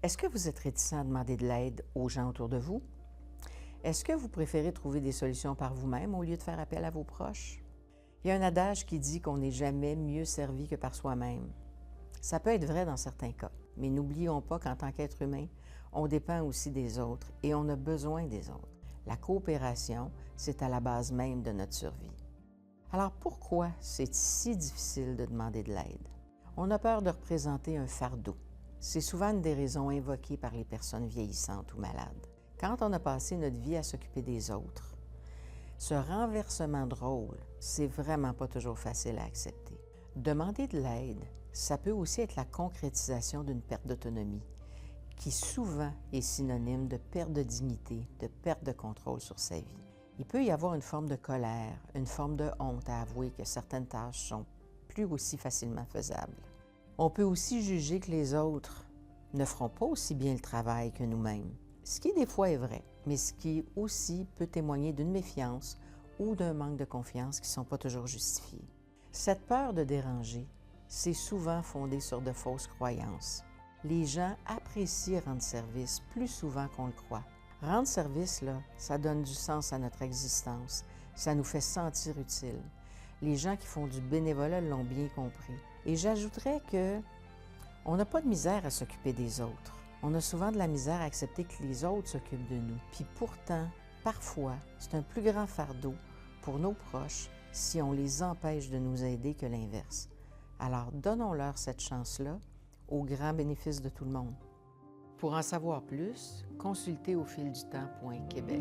Est-ce que vous êtes réticent à demander de l'aide aux gens autour de vous? Est-ce que vous préférez trouver des solutions par vous-même au lieu de faire appel à vos proches? Il y a un adage qui dit qu'on n'est jamais mieux servi que par soi-même. Ça peut être vrai dans certains cas, mais n'oublions pas qu'en tant qu'être humain, on dépend aussi des autres et on a besoin des autres. La coopération, c'est à la base même de notre survie. Alors pourquoi c'est si difficile de demander de l'aide? On a peur de représenter un fardeau. C'est souvent une des raisons invoquées par les personnes vieillissantes ou malades. Quand on a passé notre vie à s'occuper des autres, ce renversement de rôle, c'est vraiment pas toujours facile à accepter. Demander de l'aide, ça peut aussi être la concrétisation d'une perte d'autonomie, qui souvent est synonyme de perte de dignité, de perte de contrôle sur sa vie. Il peut y avoir une forme de colère, une forme de honte à avouer que certaines tâches sont plus aussi facilement faisables. On peut aussi juger que les autres ne feront pas aussi bien le travail que nous-mêmes, ce qui des fois est vrai, mais ce qui aussi peut témoigner d'une méfiance ou d'un manque de confiance qui ne sont pas toujours justifiés. Cette peur de déranger, c'est souvent fondé sur de fausses croyances. Les gens apprécient rendre service plus souvent qu'on le croit. Rendre service, là, ça donne du sens à notre existence, ça nous fait sentir utile. Les gens qui font du bénévolat l'ont bien compris. Et j'ajouterais que on n'a pas de misère à s'occuper des autres. On a souvent de la misère à accepter que les autres s'occupent de nous. Puis pourtant, parfois, c'est un plus grand fardeau pour nos proches si on les empêche de nous aider que l'inverse. Alors, donnons-leur cette chance-là au grand bénéfice de tout le monde. Pour en savoir plus, consultez aufildutemps.québec.